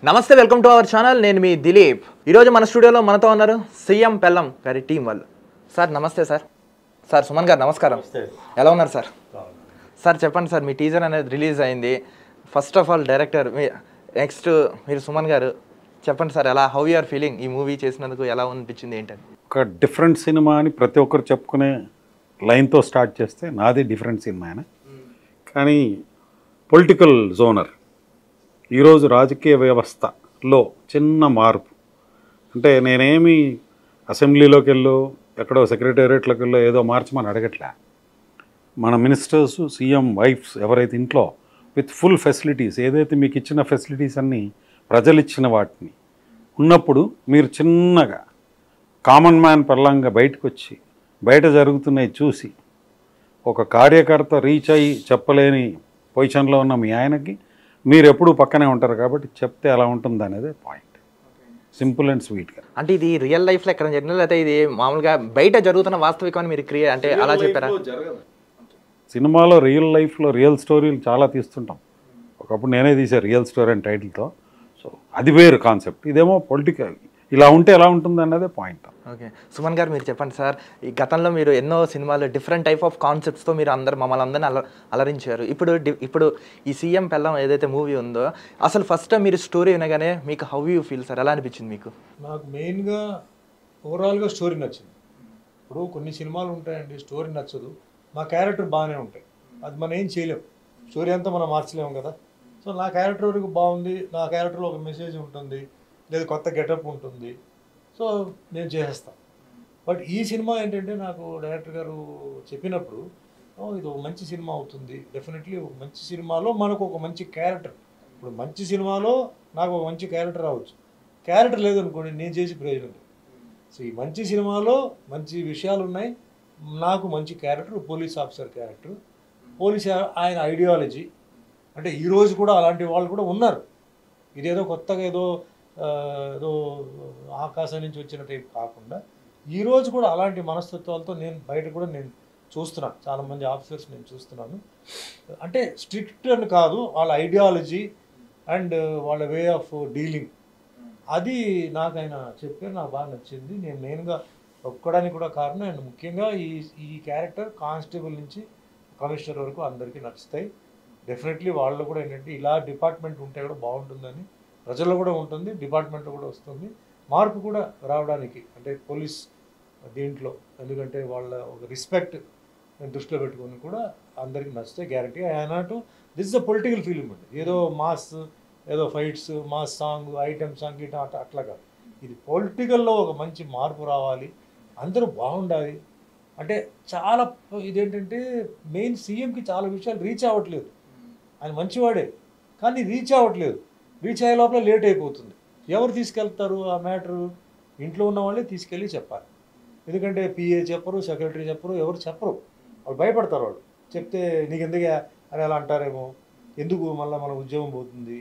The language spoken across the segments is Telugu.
నమస్తే, వెల్కమ్ టు అవర్ ఛానల్. నేను మీ దిలీప్. ఈరోజు మన స్టూడియోలో మనతో ఉన్నారు సీఎం పెల్లం గారి టీం వాళ్ళు. సార్ నమస్తే. సార్ సుమన్ గారు నమస్కారం. ఎలా ఉన్నారు సార్? సార్ చెప్పండి సార్, మీ టీజర్ అనేది రిలీజ్ అయింది. First of all director next మీరు సుమన్ గారు చెప్పండి సార్, ఎలా హౌ యూ ఆర్ ఫీలింగ్ ఈ మూవీ చేసినందుకు ఎలా అనిపించింది ఏంటని? ఒక డిఫరెంట్ సినిమా అని ప్రతి ఒక్కరు చెప్పుకునే లైన్తో స్టార్ట్ చేస్తే నాది డిఫరెంట్ సినిమా అని. కానీ పొలిటికల్ జోనర్ ఈరోజు రాజకీయ వ్యవస్థలో చిన్న మార్పు అంటే నేనేమి అసెంబ్లీలోకి వెళ్ళో ఎక్కడో సెక్రటేరియట్లోకి వెళ్ళో ఏదో మార్చమని అడగట్లే. మన మినిస్టర్స్, సీఎం వైఫ్స్ ఎవరైతే ఇంట్లో విత్ ఫుల్ ఫెసిలిటీస్, ఏదైతే మీకు ఇచ్చిన ఫెసిలిటీస్ అన్నీ ప్రజలు ఇచ్చిన వాటిని ఉన్నప్పుడు మీరు చిన్నగా కామన్ మ్యాన్ పర్లంగా బయటకు వచ్చి బయట జరుగుతున్నాయి చూసి ఒక కార్యకర్త రీచ్ అయ్యి చెప్పలేని పొజిషన్లో ఉన్న మీ ఆయనకి మీరు ఎప్పుడూ పక్కనే ఉంటారు కాబట్టి చెప్తే ఎలా ఉంటుంది అనేది పాయింట్. సింపుల్ అండ్ స్వీట్గా. అంటే ఇది రియల్ లైఫ్లో ఎక్కడ జరిగినది అయితే ఇది మామూలుగా బయట జరుగుతున్న వాస్తవికమని మీరు అంటే అలా చెప్పారా? సినిమాలో రియల్ లైఫ్లో రియల్ స్టోరీలు చాలా తీస్తుంటాం. ఒకప్పుడు నేనే తీసా రియల్ స్టోరీ అని టైటిల్తో. సో అది వేరు కాన్సెప్ట్, ఇదేమో పొలిటికల్. ఇలా ఉంటే ఎలా ఉంటుంది అన్నదే పాయింట్. ఓకే, సుమన్ గారు మీరు చెప్పండి సార్. ఈ గతంలో మీరు ఎన్నో సినిమాలు డిఫరెంట్ టైప్ ఆఫ్ కాన్సెప్ట్స్తో మీరు మమ్మల్ని అందరినీ అలరించారు. ఇప్పుడు ఈ సీఎం పెల్లం ఏదైతే మూవీ ఉందో, అసలు ఫస్ట్ టైం మీరు స్టోరీ వినగానే మీకు హౌ యూ ఫీల్ సార్? ఎలా అనిపించింది మీకు? నాకు మెయిన్గా ఓవరాల్గా స్టోరీ నచ్చింది. ఇప్పుడు కొన్ని సినిమాలు ఉంటాయండి, స్టోరీ నచ్చదు, మా క్యారెక్టర్ బాగానే ఉంటాయి, అది మనం ఏం చేయలేం, స్టోరీ అంతా మనం మార్చలేము కదా. సో నా క్యారెక్టర్ వరకు బాగుంది, నా క్యారెక్టర్లో ఒక మెసేజ్ ఉంటుంది, లేదా కొత్త గెటప్ ఉంటుంది, సో నేను చేసేస్తాను. బట్ ఈ సినిమా ఏంటంటే నాకు డైరెక్టర్ గారు చెప్పినప్పుడు ఇది ఒక మంచి సినిమా అవుతుంది, డెఫినెట్లీ ఒక మంచి సినిమాలో మనకు ఒక మంచి క్యారెక్టర్. ఇప్పుడు మంచి సినిమాలో నాకు ఒక మంచి క్యారెక్టర్ రావచ్చు, క్యారెక్టర్ లేదనుకోండి నేను చేసి ప్రయోజనం లేదు. సో ఈ మంచి సినిమాలో మంచి విషయాలు ఉన్నాయి, నాకు మంచి character, police officer character, police ఆయన ఐడియాలజీ. అంటే ఈరోజు కూడా అలాంటి వాళ్ళు కూడా ఉన్నారు. ఇదేదో కొత్తగా ఏదో ఆకాశం నుంచి వచ్చిన టైప్ కాకుండా ఈరోజు కూడా అలాంటి మనస్తత్వాలతో నేను బయట కూడా నేను చూస్తున్నాను, చాలామంది ఆఫీసర్స్ నేను చూస్తున్నాను. అంటే స్ట్రిక్ట్ అని కాదు, వాళ్ళ ఐడియాలజీ అండ్ వాళ్ళ వే ఆఫ్ డీలింగ్, అది నాకు ఆయన చెప్పారు, నాకు బాగా నచ్చింది. నేను మెయిన్గా ఒప్పుకోవడానికి కూడా కారణం, అండ్ ముఖ్యంగా ఈ క్యారెక్టర్ కానిస్టేబుల్ నుంచి కమిషనర్ వరకు అందరికీ నచ్చుతాయి. డెఫినెట్లీ వాళ్ళు కూడా ఏంటంటే ఇలా డిపార్ట్మెంట్ ఉంటే కూడా బాగుంటుందని ప్రజల్లో కూడా ఉంటుంది, డిపార్ట్మెంట్లో కూడా వస్తుంది మార్పు కూడా రావడానికి. అంటే పోలీస్ దీంట్లో ఎందుకంటే వాళ్ళ ఒక రెస్పెక్ట్ దృష్టిలో పెట్టుకొని కూడా అందరికీ నచ్చితే గ్యారంటీ. అన్నట్టు this is a political film అండి, ఏదో మాస్, ఏదో fights, mass song, item song ఇట్లా అట్లా కాదు. ఇది పొలిటికల్లో ఒక మంచి మార్పు రావాలి, అందరూ బాగుండాలి. అంటే చాలా ఇదేంటంటే మెయిన్ సీఎంకి చాలా విషయాలు రీచ్ అవ్వట్లేదు. ఆయన మంచివాడే కానీ రీచ్ అవ్వట్లేదు, రీచ్ అయ్యే లోపల లేట్ అయిపోతుంది. ఎవరు తీసుకెళ్తారు ఆ మ్యాటరు? ఇంట్లో ఉన్న వాళ్ళే తీసుకెళ్ళి చెప్పాలి. ఎందుకంటే పిఏ చెప్పరు, సెక్రటరీ చెప్పరు, ఎవరు చెప్పరు, వాళ్ళు భయపడతారు. వాళ్ళు చెప్తే నీకు ఎందుకు అని అలా అంటారేమో, ఎందుకు మళ్ళీ మన ఉద్యోగం పోతుంది,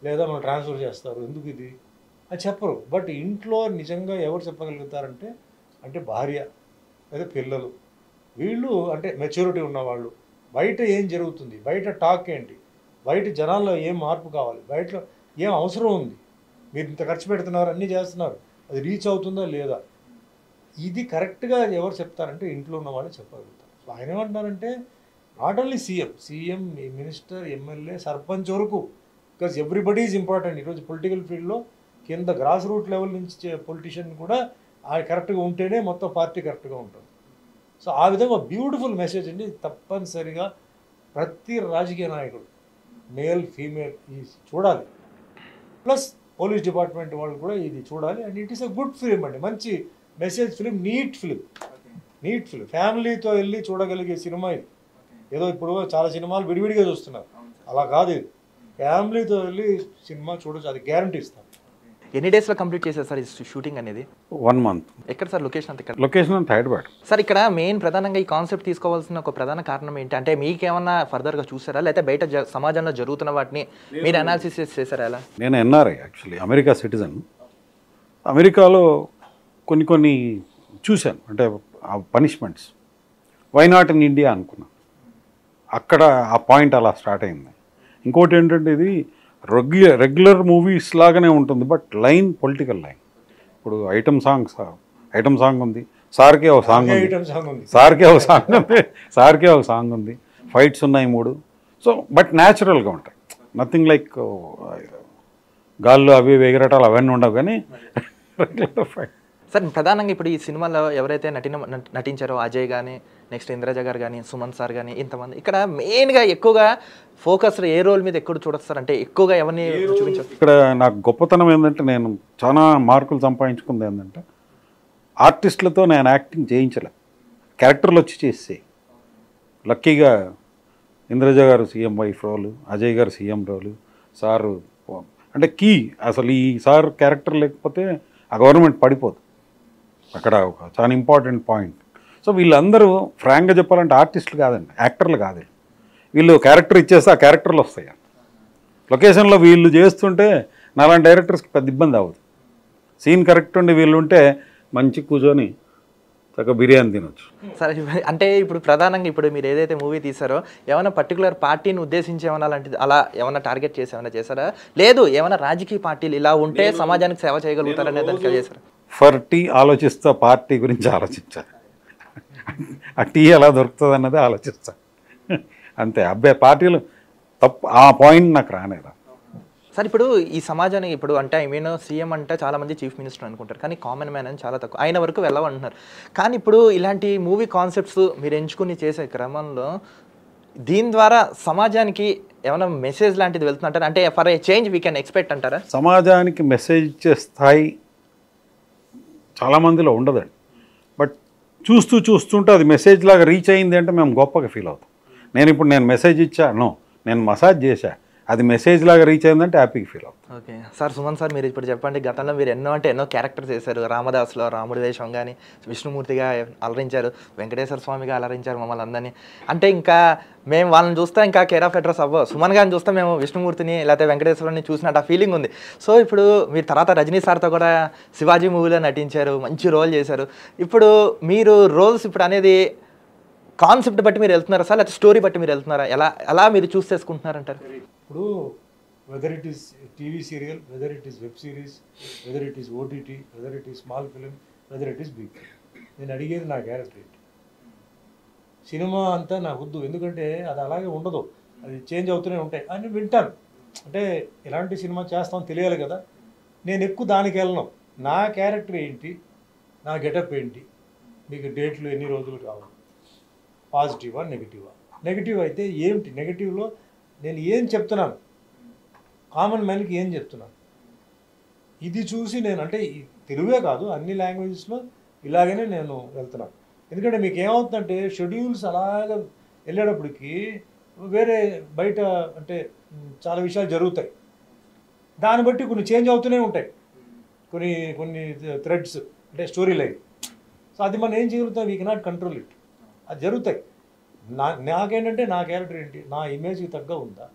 లేదా మనం ట్రాన్స్ఫర్ చేస్తారు, ఎందుకు ఇది అది చెప్పరు. బట్ ఇంట్లో నిజంగా ఎవరు చెప్పగలుగుతారంటే అంటే భార్య లేదా పిల్లలు, వీళ్ళు అంటే మెచ్యూరిటీ ఉన్నవాళ్ళు. బయట ఏం జరుగుతుంది, బయట టాక్ ఏంటి, బయట జనాల్లో ఏం మార్పు కావాలి, బయటలో ఏం అవసరం ఉంది, మీరు ఇంత ఖర్చు పెడుతున్నారు, అన్నీ చేస్తున్నారు, అది రీచ్ అవుతుందా లేదా, ఇది కరెక్ట్గా ఎవరు చెప్తారంటే ఇంట్లో ఉన్న వాళ్ళు చెప్పగలుగుతారు. సో ఆయన ఏమంటున్నారంటే not only CM, minister, MLA, sarpanch వరకు, బికాజ్ ఎవ్రీబడీ ఈజ్ ఇంపార్టెంట్. ఈరోజు పొలిటికల్ ఫీల్డ్లో కింద గ్రాస్ రూట్ లెవెల్ నుంచి పొలిటీషియన్ కూడా ఆయన కరెక్ట్గా ఉంటేనే మొత్తం పార్టీ కరెక్ట్గా ఉంటుంది. సో ఆ విధంగా బ్యూటిఫుల్ మెసేజ్ అండి. తప్పనిసరిగా ప్రతి రాజకీయ నాయకుడు మేల్, ఫీమేల్ ఇది చూడాలి, ప్లస్ పోలీస్ డిపార్ట్మెంట్ వాళ్ళు కూడా ఇది చూడాలి. And it is a good film అండి, మంచి మెసేజ్ ఫిలిం, నీట్ ఫిలిం. ఫ్యామిలీతో వెళ్ళి చూడగలిగే సినిమా ఇది. ఏదో ఇప్పుడు చాలా సినిమాలు విడివిడిగా చూస్తున్నారు, అలా కాదు, ఇది ఫ్యామిలీతో వెళ్ళి సినిమా చూడొచ్చు, అది గ్యారంటీ ఇస్తాను. ఎన్ని డేస్లో కంప్లీట్ చేశారు సార్ ఈ షూటింగ్ అనేది? 1 month. ఎక్కడ సార్ లొకేషన్ అంతా? లొకేషన్ అంతా హైదరాబాద్ సార్. ఇక్కడ మెయిన్ ప్రధానంగా ఈ కాన్సెప్ట్ తీసుకోవాల్సిన ఒక ప్రధాన కారణం ఏంటి అంటే, మీకేమన్నా ఫర్దర్గా చూసారా, లేకపోతే బయట సమాజంలో జరుగుతున్న వాటిని మీరు అనాలిసిస్ చేశారా? ఎలా? నేను ఎన్ఆర్ఐ, యాక్చువల్లీ అమెరికా సిటిజన్. అమెరికాలో కొన్ని చూశాను, అంటే ఆ punishments, why not in India అనుకున్నాను. అక్కడ ఆ పాయింట్ అలా స్టార్ట్ అయింది. ఇంకోటి ఏంటంటే ఇది రెగ్యులర్ మూవీస్ లాగానే ఉంటుంది, బట్ లైన్ పొలిటికల్ లైన్. ఇప్పుడు ఐటమ్ సాంగ్ ఉంది, సార్కే ఒక సాంగ్ ఉంది, ఐటమ్ సాంగ్ ఉంది. సార్కే ఒక సాంగ్ ఉంది, ఫైట్స్ ఉన్నాయి 3. సో బట్ న్యాచురల్గా ఉంటాయి, నథింగ్ లైక్ గాల్లో అవి ఎగరటాలు అవన్నీ ఉండవు, కానీ రెగ్యులర్ ఫైట్. సార్ ప్రధానంగా ఇప్పుడు ఈ సినిమాలో ఎవరైతే నటించారో అజయ్ కానీ, నెక్స్ట్ ఇంద్రజ గారు కానీ, సుమన్ సార్ కానీ, ఇంతమంది ఇక్కడ మెయిన్గా ఎక్కువగా ఫోకస్ ఏ రోల్ మీద ఎక్కువ చూడొస్తారు అంటే ఎక్కువగా ఎవరిని చూపించారు? ఇక్కడ నాకు గొప్పతనం ఏంటంటే, నేను చాలా మార్కులు సంపాదించుకుంది ఏంటంటే, ఆర్టిస్టులతో నేను యాక్టింగ్ చేయించలే, క్యారెక్టర్లు వచ్చి చేసే. లక్కీగా ఇంద్రజ గారు సీఎం వైఫ్ రోలు, అజయ్ గారు సీఎం రోలు, సారు అంటే కీ. అసలు ఈ సార్ క్యారెక్టర్ లేకపోతే ఆ గవర్నమెంట్ పడిపోదు, అక్కడ ఒక చాలా ఇంపార్టెంట్ పాయింట్. సో వీళ్ళందరూ ఫ్రాంక్గా చెప్పాలంటే ఆర్టిస్టులు కాదండి, యాక్టర్లు కాదు. వీళ్ళు క్యారెక్టర్ ఇచ్చేస్తే ఆ క్యారెక్టర్లు వస్తాయి. లొకేషన్లో వీళ్ళు చేస్తుంటే నాలాంటి డైరెక్టర్స్కి పెద్ద ఇబ్బంది అవ్వదు. సీన్ కరెక్ట్ ఉండి వీళ్ళు ఉంటే మంచి కూర్చొని చక్కగా బిర్యానీ తినొచ్చు. సరే, అంటే ఇప్పుడు ప్రధానంగా ఇప్పుడు మీరు ఏదైతే మూవీ తీసారో ఏమైనా పర్టికులర్ పార్టీని ఉద్దేశించి ఏమైనా అలాంటిది అలా ఏమైనా టార్గెట్ చేసి ఏమైనా చేశారా? లేదు ఏమైనా రాజకీయ పార్టీలు ఇలా ఉంటే సమాజానికి సేవ చేయగలుగుతారనే దానికి చేశారు? ఫర్ టీ ఆలోచిస్తా, పార్టీ గురించి ఆలోచించాలి, ఆ టీ ఎలా దొరుకుతుంది అన్నది ఆలోచిస్తా, అంతే. అబ్బాయి పార్టీలు తప్పు, ఆ పాయింట్ నాకు రానేదా. సార్ ఇప్పుడు ఈ సమాజానికి ఇప్పుడు అంటే సీఎం అంటే చాలామంది చీఫ్ మినిస్టర్ అనుకుంటారు, కానీ కామన్ మ్యాన్ అని చాలా తక్కువ, ఆయన వరకు వెళ్ళమంటున్నారు. కానీ ఇప్పుడు ఇలాంటి మూవీ కాన్సెప్ట్స్ మీరు ఎంచుకుని చేసే క్రమంలో దీని ద్వారా సమాజానికి ఏమైనా మెసేజ్ లాంటిది వెళ్తుందంటారా? అంటే for a change we can expect అంటారా? సమాజానికి మెసేజ్ ఇచ్చే స్థాయి చాలామందిలో ఉండదండి, బట్ చూస్తుంటే అది మెసేజ్ లాగా రీచ్ అయింది అంటే మేము గొప్పగా ఫీల్ అవుతాం. నేను మెసేజ్ ఇచ్చాను, నేను మసాజ్ చేశా, అది మెసేజ్ లాగా రీచ్ అయిందంటే హ్యాపీగా ఫీల్ అవుతాం. ఓకే సార్, సుమన్ సార్ మీరు ఇప్పుడు చెప్పండి, గతంలో మీరు ఎన్నో క్యారెక్టర్స్ చేశారు. రామదాస్లో రాముడి వేషం కానీ, విష్ణుమూర్తిగా అలరించారు, వెంకటేశ్వర స్వామిగా అలరించారు మమ్మల్ని అందరినీ. అంటే ఇంకా మేము వాళ్ళని చూస్తే ఇంకా కేర్ ఆఫ్ అడ్రస్ అవ్వ, సుమన్ గారిని చూస్తే మేము విష్ణుమూర్తిని లేకపోతే వెంకటేశ్వరుని చూసినట్టు ఆ ఫీలింగ్ ఉంది. సో ఇప్పుడు మీరు తర్వాత రజనీ సార్తో కూడా శివాజీ మూవీలో నటించారు, మంచి రోల్ చేశారు. ఇప్పుడు మీరు రోల్స్ ఇప్పుడు అనేది కాన్సెప్ట్ బట్టి మీరు వెళ్తున్నారా సార్, లేకపోతే స్టోరీ బట్టి మీరు వెళ్తున్నారా? ఎలా మీరు చూస్ చేసుకుంటున్నారంటారు? ఇప్పుడు whether it is TV serial, whether it is web series, whether it is OTT, whether it is small film, whether it is big, నేను అడిగేది నా క్యారెక్టర్ ఏంటి. సినిమా అంతా నాకు వద్దు, ఎందుకంటే అది అలాగే ఉండదు, అది చేంజ్ అవుతూనే ఉంటాయి అని వింటాను. అంటే ఎలాంటి సినిమా చేస్తామో తెలియాలి కదా, నేను ఎక్కువ దానికి వెళ్ళను. నా క్యారెక్టర్ ఏంటి, నా గెటప్ ఏంటి, మీకు డేట్లు ఎన్ని రోజులు కావాలి, పాజిటివా నెగిటివా, నెగిటివ్ అయితే ఏమిటి, నెగిటివ్లో నేను ఏం చెప్తున్నాను, కామన్ మ్యాన్కి ఏం చెప్తున్నాను, ఇది చూసి నేను అంటే తెలుగే కాదు అన్ని లాంగ్వేజెస్లో ఇలాగనే నేను వెళ్తున్నాను. ఎందుకంటే మీకు ఏమవుతుందంటే షెడ్యూల్స్ అలాగ వెళ్ళేటప్పటికి వేరే బయట అంటే చాలా విషయాలు జరుగుతాయి, దాన్ని బట్టి కొన్ని చేంజ్ అవుతూనే ఉంటాయి, కొన్ని థ్రెడ్స్ అంటే స్టోరీ లైన్. సో అది మనం ఏం చేయగలుగుతాం, వీ కెనాట్ కంట్రోల్ ఇట్, అది జరుగుతాయి. నాకేంటంటే నా క్యారెక్టర్ ఏంటి, నా ఇమేజ్కి తగ్గ ఉందా,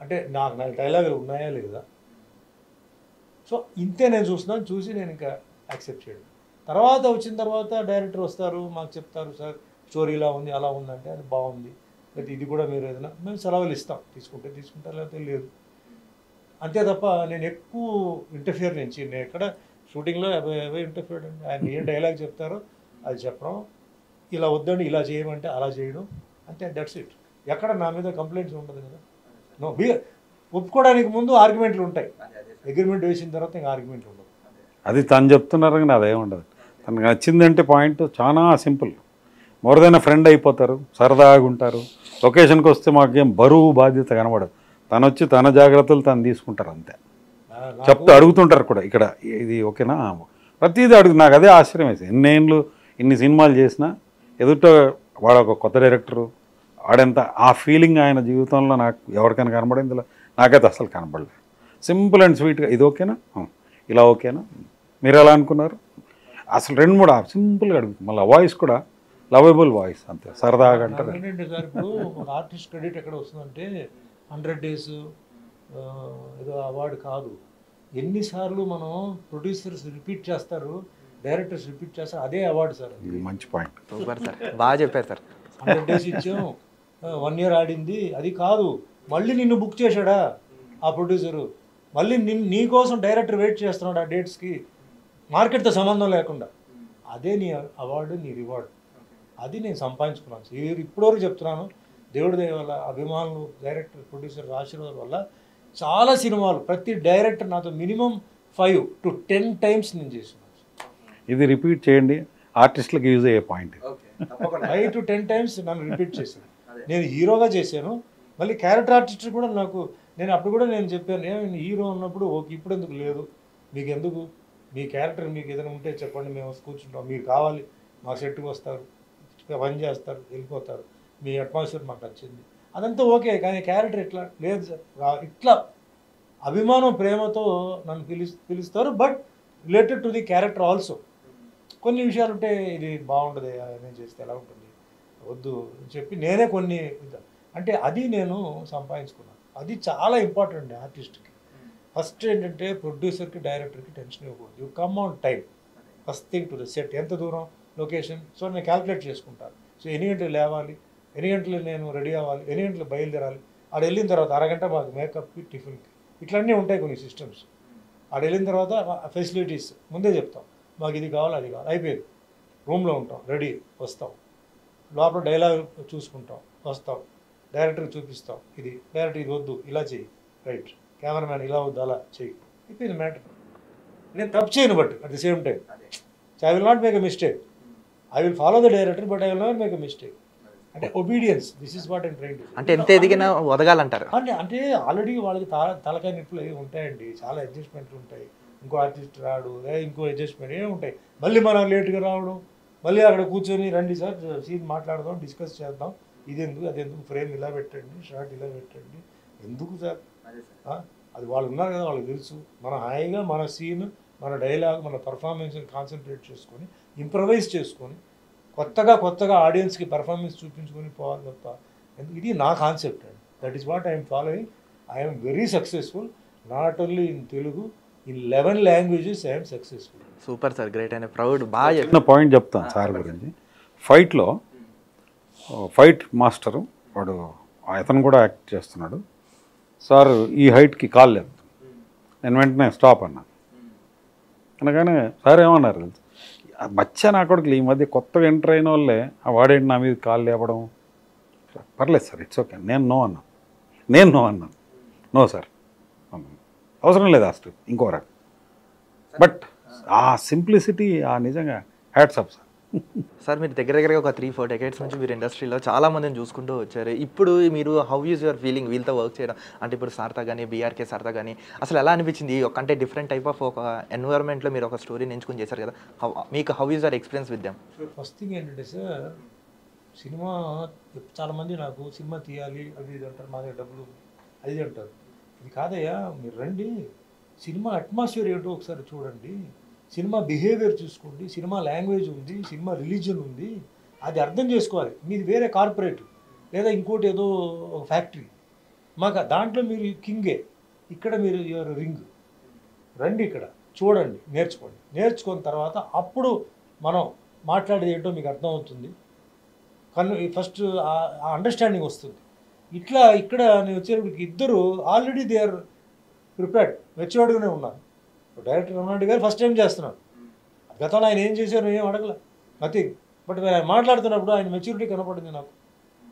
అంటే నాకు డైలాగులు ఉన్నాయా లేదా, సో ఇంతే నేను చూస్తున్నాను. చూసి నేను ఇంకా యాక్సెప్ట్ చేయడం. తర్వాత వచ్చిన తర్వాత డైరెక్టర్ వస్తారు, మాకు చెప్తారు, సార్ స్టోరీ ఇలా ఉంది అలా ఉందంటే అది బాగుంది, లేకపోతే ఇది కూడా మీరు ఏదైనా మేము సెలవులు ఇస్తాం, తీసుకుంటారు లేకపోతే లేదు, అంతే తప్ప నేను ఎక్కువ ఇంటర్ఫియర్ నుంచి నేను ఎక్కడ షూటింగ్లో అవే ఇంటర్ఫియర్ అండి. ఆయన ఏం డైలాగ్ చెప్తారో అది చెప్పడం, ఇలా వద్దండి ఇలా చేయమంటే అలా చేయడం, అంతే, దట్స్ ఇట్. ఎక్కడ నా మీద కంప్లైంట్స్ ఉండదు కదా. ఒప్పుకోవడానికి ముందు ఆర్గ్యుమెంట్లు ఉంటాయి, అగ్రిమెంట్ వేసిన తర్వాత ఇంకా ఆర్గ్యుమెంట్లు ఉండవు. అది తను చెప్తున్నారు కానీ అదేం ఉండదు. తనకు నచ్చిందంటే పాయింట్ చాలా సింపుల్, మోర్ దెన్ ఫ్రెండ్ అయిపోతారు, సరదాగా ఉంటారు. లొకేషన్కి వస్తే మాకేం బరువు బాధ్యత కనబడదు, తను వచ్చి తన జాగ్రత్తలు తను తీసుకుంటారు అంతే. చెప్తే అడుగుతుంటారు కూడా, ఇక్కడ ఇది ఓకేనా, ప్రతిదీ అడుగు. నాకు అదే ఆశ్చర్యం వేసి ఇన్ని సినిమాలు చేసినా ఎదుట వాడు ఒక కొత్త డైరెక్టరు, వాడెంత ఆ ఫీలింగ్ ఆయన జీవితంలో నాకు ఎవరికైనా కనబడింది, నాకైతే అసలు కనబడలేదు. సింపుల్ అండ్ స్వీట్గా, ఇది ఓకేనా, ఇలా ఓకేనా, మీరు ఎలా అనుకున్నారు, అసలు 2-3 సింపుల్గా అడుగుతుంది. మళ్ళీ వాయిస్ కూడా లవబుల్ వాయిస్, అంతే సరదాగా అంటారు. ఏంటంటే సార్ ఇప్పుడు ఒక ఆర్టిస్ట్ క్రెడిట్ ఎక్కడ వస్తుందంటే 100 days ఏదో అవార్డు కాదు, ఎన్నిసార్లు మనం ప్రొడ్యూసర్స్ రిపీట్ చేస్తారు, డైరెక్టర్స్ రిపీట్ చేస్తారు, అదే అవార్డు సార్. మంచి పాయింట్, సూపర్ సార్, బాగా చెప్పారు సార్. 100 days ఇచ్చాం, 1 year ఆడింది, అది కాదు, మళ్ళీ నిన్ను బుక్ చేశాడా, ఆ ప్రొడ్యూసరు మళ్ళీ నీ కోసం డైరెక్టర్ వెయిట్ చేస్తున్నాడు ఆ డేట్స్కి, మార్కెట్తో సంబంధం లేకుండా. అదే నీ అవార్డు, నీ రివార్డు. అది నేను సంపాదించుకున్నాను. ఇప్పటివరకు చెప్తున్నాను, దేవుడి దయ వల్ల, అభిమానులు, డైరెక్టర్, ప్రొడ్యూసర్ ఆశీర్వాదం వల్ల చాలా సినిమాలు, ప్రతి డైరెక్టర్ నాతో మినిమం 5 to 10 టైమ్స్ నేను చేస్తున్నాను. ఇది రిపీట్ చేయండి, ఆర్టిస్టులకు యూజ్ అయ్యే పాయింట్. 5 to 10 టైమ్స్ నన్ను రిపీట్ చేశాను. నేను హీరోగా చేశాను, మళ్ళీ క్యారెక్టర్ ఆర్టిస్ట్ కూడా నేను అప్పుడు కూడా నేను చెప్పాను, నేను హీరో ఉన్నప్పుడు ఓకే, ఇప్పుడు ఎందుకు లేదు, మీకు ఎందుకు, మీ క్యారెక్టర్ మీకు ఏదైనా ఉంటే చెప్పండి, మేము కూర్చుంటాం, మీరు కావాలి మా సెట్కి వస్తారు, పని చేస్తారు, వెళ్ళిపోతారు, మీ అట్మాస్ఫియర్ మాకు నచ్చింది, అదంతా ఓకే. కానీ క్యారెక్టర్ ఇట్లా లేదు సార్, ఇట్లా అభిమానం, ప్రేమతో నన్ను పిలుస్తారు. But related to the character also కొన్ని విషయాలు ఉంటే, ఇది బాగుంటుంది, నేను చేస్తే ఎలా ఉంటుంది, వద్దు చెప్పి నేనే కొన్ని అంటే అది నేను సంపాదించుకున్నాను. అది చాలా ఇంపార్టెంట్ అండి ఆర్టిస్ట్కి. ఫస్ట్ ఏంటంటే ప్రొడ్యూసర్కి, డైరెక్టర్కి టెన్షన్ ఇవ్వకూడదు. You come on time, first thing to the set, ఎంత దూరం, లొకేషన్, సో నేను క్యాల్కులేట్ చేసుకుంటాను. సో ఎన్ని గంటలు లేవాలి, ఎన్ని గంటలు నేను రెడీ అవ్వాలి, ఎన్ని గంటలు బయలుదేరాలి, ఆడ వెళ్ళిన తర్వాత అరగంట మాకు మేకప్కి, టిఫిన్కి, ఇట్లన్నీ ఉంటాయి కొన్ని సిస్టమ్స్. ఆడ వెళ్ళిన తర్వాత ఫెసిలిటీస్ ముందే చెప్తాం, మాకు ఇది కావాలి, అది కావాలి, అయిపోయింది. రూమ్లో ఉంటాం, రెడీ, వస్తాం, లోపల డైలాగ్ చూసుకుంటాం, వస్తాం, డైరెక్టర్కి చూపిస్తాం, ఇది డైరెక్టర్ ఇది వద్దు, ఇలా చెయ్యి, రైట్, కెమెరామ్యాన్ ఇలా వద్దు, అలా చెయ్యి, అయిపోయింది మ్యాటర్. నేను తప్పు చేయను, but at the same time I will not make a mistake. I will follow the director, but I will not make a mistake. అంటే obedience, this is what I'm trying to. అంటే ఎంత ఎదిగినా వదగాలంటారు. అంటే ఆల్రెడీ వాళ్ళకి తలకాయ నొప్పులు అవి ఉంటాయండి, చాలా అడ్జస్ట్మెంట్లు ఉంటాయి. ఇంకో ఆర్టిస్ట్ రాడు, ఇంకో అడ్జస్ట్మెంట్ ఏమి ఉంటాయి, మళ్ళీ మనం లేట్గా రావడం, మళ్ళీ అక్కడ కూర్చొని రండి సార్ సీన్ మాట్లాడదాం, డిస్కస్ చేద్దాం, ఇది ఎందుకు, అది ఎందుకు, ఫ్రేమ్ ఇలా పెట్టండి, షార్ట్ ఇలా పెట్టండి, ఎందుకు సార్, అది వాళ్ళు ఉన్నారు కదా, వాళ్ళకి తెలుసు. మన హాయిగా మన సీన్, మన డైలాగ్, మన పర్ఫార్మెన్స్ని కాన్సన్ట్రేట్ చేసుకొని, ఇంప్రవైజ్ చేసుకొని, కొత్తగా ఆడియన్స్కి పర్ఫార్మెన్స్ చూపించుకొని పోవాలి తప్ప. ఇది నా కాన్సెప్ట్ అండి. That is what I'm following. I'm very successful, not only in Telugu, in 11 languages I'm successful. Super sir, great అయిన ప్రౌడ్. బాగా చిన్న పాయింట్ చెప్తాను సార్ గురించి. ఫైట్లో ఫైట్ మాస్టరు వాడు, అతను కూడా యాక్ట్ చేస్తున్నాడు. సార్ ఈ హైట్కి కాల్ లేదు, నేను వెంటనే స్టాప్ అన్నాను. అనగానే సార్ ఏమన్నారు తెలుసు, బచ్చా నా కొడుకులు ఈ మధ్య కొత్తగా ఎంటర్ అయిన వాళ్ళే ఆ వాడేంటి నా మీద కాల్ లేపడం, పర్లేదు సార్, ఇట్స్ ఓకే, నేను నో అన్నాను. నో సార్, అవసరం లేదు ఆ స్టెప్, ఇంకో రకం. బట్ ఆ సింప్లిసిటీ, ఆ నిజంగా హ్యాట్స్ ఆఫ్ సార్. సార్ మీరు దగ్గరగా ఒక 3-4 డెకేడ్స్ నుంచి మీరు ఇండస్ట్రీలో చాలా మందిని చూసుకుంటూ వచ్చారు. ఇప్పుడు మీరు హౌ ఈజ్ యువర్ ఫీలింగ్ వీళ్ళతో వర్క్ చేయడం? అంటే ఇప్పుడు సార్తా కానీ, బీఆర్కే సార్తా కానీ, అసలు ఎలా అనిపించింది? అంటే డిఫరెంట్ టైప్ ఆఫ్ ఒక ఎన్విరాన్మెంట్లో మీరు ఒక స్టోరీని ఎంచుకొని చేశారు కదా, మీకు how is your experience with them? First thing ఏంటంటే సార్, సినిమా చాలామంది నాకు సినిమా తీయాలి అది ఇది అంటారు, మా దగ్గర డబ్బులు అది అంటారు. ఇది కాదయ్యా, మీరు రండి, సినిమా అట్మాస్ఫియర్ ఏంటో ఒకసారి చూడండి, సినిమా బిహేవియర్ చూసుకోండి, సినిమా లాంగ్వేజ్ ఉంది, సినిమా రిలీజియన్ ఉంది, అది అర్థం చేసుకోవాలి. మీది వేరే కార్పొరేట్ లేదా ఇంకోటి ఏదో ఒక ఫ్యాక్టరీ, మాకు దాంట్లో మీరు కింగే, ఇక్కడ మీరు యువర్ రింగ్. రండి, ఇక్కడ చూడండి, నేర్చుకున్న తర్వాత అప్పుడు మనం మాట్లాడేది ఏంటో మీకు అర్థమవుతుంది. ఫస్ట్ ఆ అండర్స్టాండింగ్ వస్తుంది. ఇక్కడ నేను వచ్చేటప్పటికి ఇద్దరు ఆల్రెడీ దే ఆర్ ప్రిపేర్డ్, మెచ్యూర్డ్గానే ఉన్నారు. డైరెక్టర్ రమణారెడ్డి గారు ఫస్ట్ టైం చేస్తున్నాడు. గతంలో ఆయన ఏం చేశారు ఏం అడగల, నథింగ్. బట్ ఆయన మాట్లాడుతున్నప్పుడు ఆయన మెచ్యూరిటీ కనపడింది నాకు.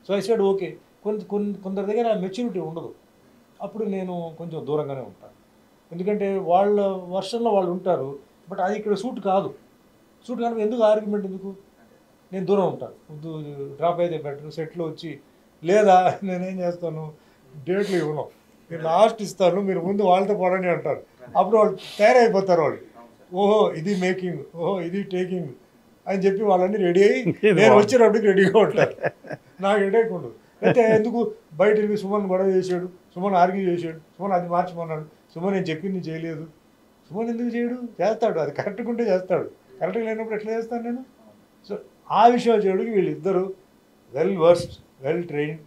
So I said okay. కొందరి దగ్గర ఆ మెచ్యూరిటీ ఉండదు, అప్పుడు నేను కొంచెం దూరంగానే ఉంటాను. ఎందుకంటే వాళ్ళ వర్షన్లో వాళ్ళు ఉంటారు, బట్ అది ఇక్కడ సూట్ కాదు. సూట్ కాదు, ఎందుకు ఆర్గ్యుమెంట్ ఎందుకు, నేను దూరం ఉంటాను. ముందు డ్రాప్ అయితే బెటర్. సెట్లో వచ్చి లేదా నేనేం చేస్తాను, డేట్లు ఇవ్వను, నేను లాస్ట్ ఇస్తాను, మీరు ముందు వాళ్ళతో పోరని అంటారు. అప్పుడు వాళ్ళు తయారైపోతారు. వాళ్ళు ఓహో ఇది మేకింగ్, ఓహో ఇది టేకింగ్ అని చెప్పి వాళ్ళని రెడీ అయ్యి నేను వచ్చేటప్పటికి రెడీగా ఉంటారు. నాకు హెడేక్ ఉండదు. అయితే ఎందుకు బయట సుమన్ గొడవ చేశాడు, సుమన్ ఆర్గ్యూ చేశాడు, సుమన్ అది మార్చమన్నాడు, సుమన్ నేను చెప్పింది చేయలేదు. సుమన్ ఎందుకు చేయడు, చేస్తాడు, అది కరెక్ట్గా ఉంటే చేస్తాడు, కరెక్ట్గా లేనప్పుడు ఎట్లా చేస్తాను నేను. సో ఆ విషయాలు చేయడానికి వీళ్ళిద్దరూ వెల్ వర్స్డ్, వెల్ ట్రైన్డ్.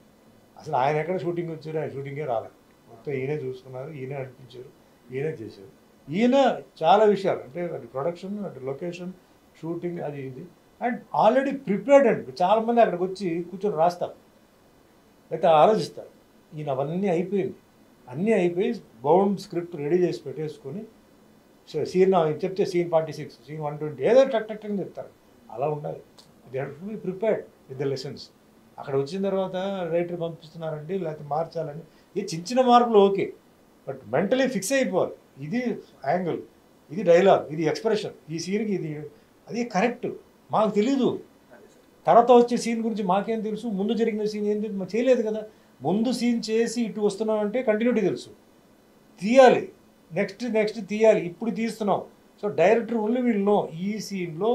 అసలు ఆయన ఎక్కడ షూటింగ్ వచ్చారు, ఆయన షూటింగే రాలేదు, మొత్తం ఈయనే చూసుకున్నారు, ఈయనే నడిపించారు, ఈయనే చేశారు. ఈయన చాలా విషయాలు అంటే అది ప్రొడక్షన్, అటు లొకేషన్, షూటింగ్, అది ఇది అండ్ ఆల్రెడీ ప్రిపేర్డ్ అండి. చాలామంది అక్కడికి వచ్చి కూర్చొని రాస్తారు, అయితే ఆలోచిస్తారు. ఈయన అవన్నీ అయిపోయింది, అన్నీ అయిపోయి బౌండ్ స్క్రిప్ట్ రెడీ చేసి పెట్టేసుకొని సీన్ చెప్తే సీన్ 46 సీన్ 120 ఏదో టక్ టక్ అని చెప్తారు. అలా ఉండాలి. They have to be prepared with the lessons. అక్కడ వచ్చిన తర్వాత రైటర్ పంపిస్తున్నారండి లేకపోతే మార్చాలని ఈ చిన్న చిన్న మార్పులు ఓకే, బట్ మెంటలీ ఫిక్స్ అయిపోవాలి. ఇది యాంగిల్, ఇది డైలాగ్, ఇది ఎక్స్ప్రెషన్, ఈ సీన్కి ఇది అది కరెక్ట్. మాకు తెలీదు, తర్వాత వచ్చే సీన్ గురించి మాకేం తెలుసు, ముందు జరిగిన సీన్ ఏం తెలుసు, మాకు చేయలేదు కదా. ముందు సీన్ చేసి ఇటు వస్తున్నామంటే కంటిన్యూటీ తెలుసు, తీయాలి, నెక్స్ట్ తీయాలి, ఇప్పుడు తీస్తున్నాం. So director only will know ఈ సీన్లో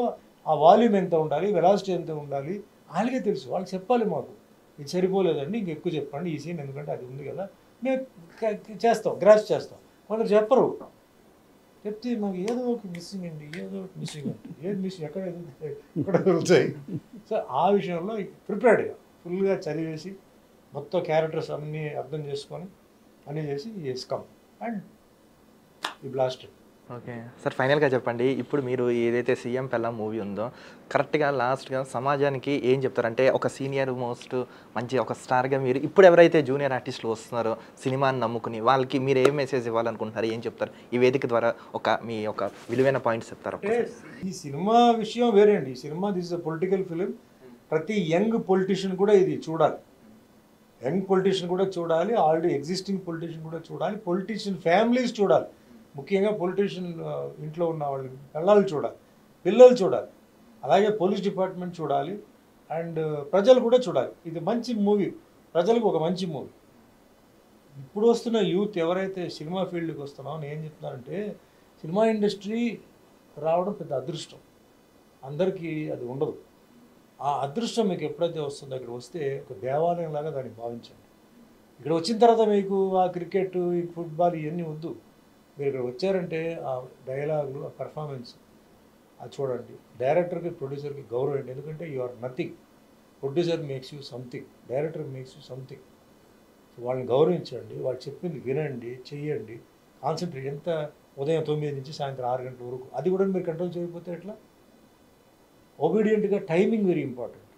ఆ వాల్యూమ్ ఎంత ఉండాలి, వెలాసిటీ ఎంత ఉండాలి, వాళ్ళకే తెలుసు. వాళ్ళకి చెప్పాలి మాకు ఇది సరిపోలేదండి ఇంకెక్కువ చెప్పండి ఈ సీన్, ఎందుకంటే అది ఉంది కదా మేము చేస్తాం, గ్రాస్ చేస్తాం. కొందరు చెప్పరు, చెప్తే మాకు ఏదో ఒక మిస్సింగ్ అండి, ఏదో ఒకటి మిస్సింగ్ అండి, ఏది మిస్సింగ్ ఎక్కడ దొరుకుతాయి. సో ఆ విషయంలో ప్రిపేర్డ్గా ఫుల్గా చదివేసి మొత్తం క్యారెక్టర్స్ అన్నీ అర్థం చేసుకొని అన్నీ చేసి వేసుకాం అండ్ ఈ బ్లాస్ట్. ఓకే సార్, ఫైనల్గా చెప్పండి, ఇప్పుడు మీరు ఏదైతే సీఎం పెళ్ళాం మూవీ ఉందో కరెక్ట్గా లాస్ట్గా సమాజానికి ఏం చెప్తారంటే ఒక సీనియర్ మోస్ట్ మంచి ఒక స్టార్గా మీరు ఇప్పుడు ఎవరైతే జూనియర్ ఆర్టిస్టులు వస్తున్నారో సినిమాని నమ్ముకుని వాళ్ళకి మీరు ఏం మెసేజ్ ఇవ్వాలనుకుంటున్నారు, ఏం చెప్తారు ఈ వేదిక ద్వారా? మీ ఒక విలువైన పాయింట్స్ చెప్తారు. ఈ సినిమా విషయం వేరే అండి. ఈ cinema this is political film. ప్రతి యంగ్ పొలిటీషియన్ కూడా ఇది చూడాలి, యంగ్ పొలిటీషియన్ కూడా చూడాలి, ఆల్రెడీ ఎగ్జిస్టింగ్ పొలిటీషియన్ కూడా చూడాలి, పొలిటీషియన్ ఫ్యామిలీస్ చూడాలి, ముఖ్యంగా పొలిటీషియన్ ఇంట్లో ఉన్న వాళ్ళు పిల్లలు చూడాలి, పిల్లలు చూడాలి, అలాగే పోలీస్ డిపార్ట్మెంట్ చూడాలి, అండ్ ప్రజలు కూడా చూడాలి. ఇది మంచి మూవీ, ప్రజలకు ఒక మంచి మూవీ. ఇప్పుడు వస్తున్న యూత్ ఎవరైతే సినిమా ఫీల్డ్కి వస్తున్నామో నేను ఏం చెప్తున్నానంటే సినిమా ఇండస్ట్రీ రావడం పెద్ద అదృష్టం, అందరికీ అది ఉండదు. ఆ అదృష్టం మీకు ఎప్పుడైతే వస్తుందో అక్కడ వస్తే ఒక దేవాలయం లాగా దాన్ని భావించండి. ఇక్కడ వచ్చిన తర్వాత మీకు ఆ క్రికెట్, ఈ ఫుట్బాల్ ఇవన్నీ వద్దు. మీరు ఇక్కడ వచ్చారంటే ఆ డైలాగులు, ఆ పర్ఫార్మెన్స్ అది చూడండి. డైరెక్టర్కి ప్రొడ్యూసర్కి గౌరవం అండి, ఎందుకంటే you are nothing. Producer makes you something, director makes you something. So వాళ్ళని గౌరవించండి, వాళ్ళు చెప్పింది వినండి, చెయ్యండి, కాన్సన్ట్రేట్. ఎంత ఉదయం 9 నుంచి సాయంత్రం 6 గంటల వరకు అది కూడా మీరు కంట్రోల్ చేయకపోతే ఎట్లా? ఒబీడియంట్గా టైమింగ్ వెరీ ఇంపార్టెంట్.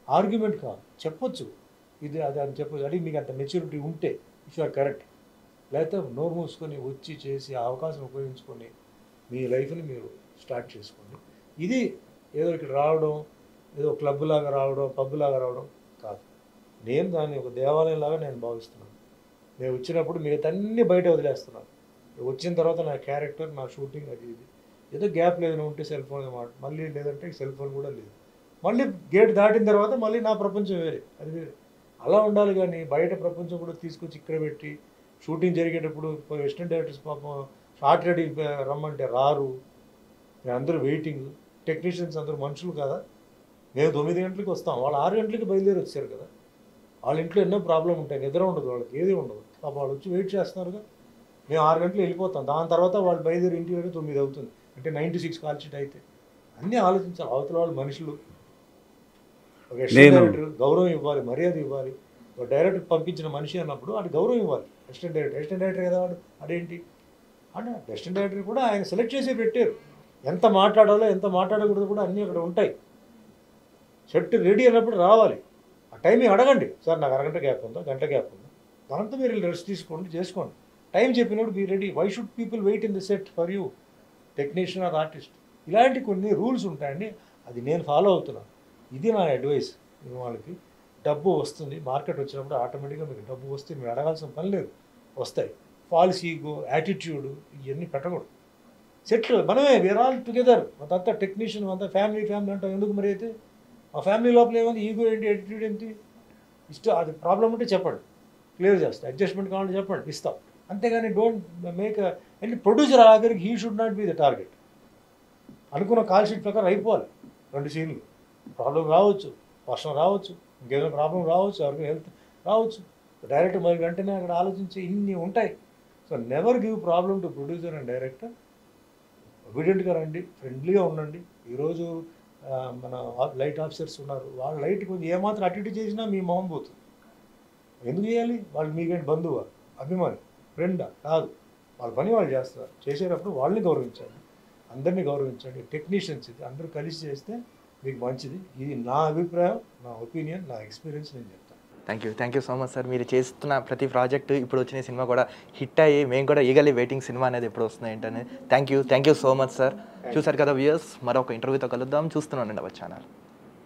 ఆర్గ్యుమెంట్ కాదు, చెప్పొచ్చు ఇది అది అని చెప్పొచ్చు. అది మీకు అంత మెచ్యూరిటీ ఉంటే ఇఫ్ యు ఆర్ కరెక్ట్. లేకపోతే నోరు మూసుకొని వచ్చి చేసి ఆ అవకాశం ఉపయోగించుకొని మీ లైఫ్ని మీరు స్టార్ట్ చేసుకోండి. ఇది ఏదో ఇక్కడ రావడం, ఏదో క్లబ్ లాగా రావడం, పబ్ లాగా రావడం కాదు. నేను దాన్ని ఒక దేవాలయం లాగా నేను భావిస్తున్నాను. నేను వచ్చినప్పుడు మిగతా అన్నీ బయట వదిలేస్తున్నాను. వచ్చిన తర్వాత నా క్యారెక్టర్, నా షూటింగ్, అది ఇది ఏదో గ్యాప్ లేదని ఉంటే సెల్ ఫోన్ మళ్ళీ, లేదంటే సెల్ ఫోన్ కూడా లేదు. మళ్ళీ గేట్ దాటిన తర్వాత మళ్ళీ నా ప్రపంచం వేరే, అది వేరే. అలా ఉండాలి. కానీ బయట ప్రపంచం కూడా తీసుకొచ్చి ఇక్కడ పెట్టి షూటింగ్ జరిగేటప్పుడు వెస్టర్న్ డైరెక్టర్స్ పాపం షార్ట్ రెడీ రమ్మంటే రారు, అందరూ వెయిటింగ్. టెక్నీషియన్స్ అందరూ మనుషులు కదా. మేము 9 గంటలకు వస్తాం, వాళ్ళు 6 గంటలకి బయలుదేరి వచ్చారు కదా. వాళ్ళ ఇంట్లో ఎన్నో ప్రాబ్లం ఉంటాయి, నిద్ర ఉండదు వాళ్ళకి, ఏది ఉండదు. పాపం వాళ్ళు వచ్చి వెయిట్ చేస్తున్నారుగా. మేము 6 గంటలు వెళ్ళిపోతాం, దాని తర్వాత వాళ్ళు బయలుదేరి ఇంటికి వెళ్ళి 9 అవుతుంది. అంటే 96 కాల్ షీట్ అయితే అన్నీ ఆలోచించాలి. అవతల వాళ్ళు మనుషులు. ఒక డైరెక్టర్ గౌరవం ఇవ్వాలి, మర్యాద ఇవ్వాలి. ఒక డైరెక్టర్ పంపించిన మనిషి అన్నప్పుడు వాడికి గౌరవం ఇవ్వాలి. అసిస్టెంట్ డైరెక్టర్ కదా వాడు, అదేంటి అంటే అసిస్టెంట్ డైరెక్టర్ కూడా ఆయన సెలెక్ట్ చేసి పెట్టారు. ఎంత మాట్లాడాలో ఎంత మాట్లాడకూడదు కూడా అన్నీ అక్కడ ఉంటాయి. సెట్ రెడీ అన్నప్పుడు రావాలి. ఆ టైమింగ్ అడగండి, సార్ నాకు అరగంట గ్యాప్ ఉందా, గంట గ్యాప్ ఉందా, దాంతో మీరు రెస్ట్ తీసుకోండి, చేసుకోండి. టైం చెప్పినప్పుడు be ready. Why should people wait in the set for you, technician or artist? ఇలాంటి కొన్ని రూల్స్ ఉంటాయండి, అది నేను ఫాలో అవుతున్నాను. ఇది నా అడ్వైస్ వాళ్ళకి. డబ్బు వస్తుంది, మార్కెట్ వచ్చినప్పుడు ఆటోమేటిక్గా మీకు డబ్బు వస్తే మీరు అడగాల్సిన పని లేదు, వస్తాయి. ఫాల్స్ ఈగో, యాటిట్యూడ్ ఇవన్నీ పెట్టకూడదు. సెట్లు మనమే, వేర్ ఆల్ టుగెదర్. అంతా టెక్నీషియన్, అంతా ఫ్యామిలీ అంటాం. ఎందుకు మరి అయితే మా ఫ్యామిలీ లోపల ఏముంది? ఈగో ఏంటి, యాటిట్యూడ్ ఏంటి? అది ప్రాబ్లం ఉంటే చెప్పండి, క్లియర్ చేస్తాం. అడ్జస్ట్మెంట్ కావాలంటే చెప్పండి, ఇస్తాం. అంతేగాని డోంట్ మేక్ అండ్ ప్రొడ్యూసర్ ఆఖరికి he should not be the target. అనుకున్న కాల్ షీట్ ప్రకారం అయిపోవాలి. 2 సీన్లు ప్రాబ్లం రావచ్చు, వర్షం రావచ్చు, ఇంకేదైనా ప్రాబ్లం రావచ్చు, ఎవరికి హెల్త్ రావచ్చు. డైరెక్టర్ మరి వెంటనే అక్కడ ఆలోచించి ఇన్ని ఉంటాయి. So never give problem to producer and director. ఒబీడియంట్గా రండి, ఫ్రెండ్లీగా ఉండండి. ఈరోజు మన లైట్ ఆఫీసర్స్ ఉన్నారు, వాళ్ళ లైట్ కొంచెం ఏమాత్రం అటు ఇటు చేసినా మీ మొహం పోతుంది. ఎందుకు చేయాలి? వాళ్ళు మీకేంటి బంధువా, అభిమాని, ఫ్రెండా? కాదు. వాళ్ళ పని వాళ్ళు చేస్తారు. చేసేటప్పుడు వాళ్ళని గౌరవించండి, అందరినీ గౌరవించండి. టెక్నీషియన్స్ ఇది అందరూ కలిసి చేస్తే మీకు మంచిది. ఇది నా అభిప్రాయం, నా ఒపీనియన్, నా ఎక్స్పీరియన్స్ నేను చెప్తాను. Thank you so much sir. మీరు చేస్తున్న ప్రతి ప్రాజెక్ట్ ఇప్పుడు వచ్చిన సినిమా కూడా హిట్ అయ్యి మేము కూడా ఈగలీ వెయిటింగ్ సినిమా అనేది ఎప్పుడు వస్తుంది ఏంటనేది. Thank you so much sir. చూసారు కదా వ్యూయర్స్, మరొక ఇంటర్వ్యూతో కలుద్దాం. చూస్తున్నానండి అవర్ ఛానల్.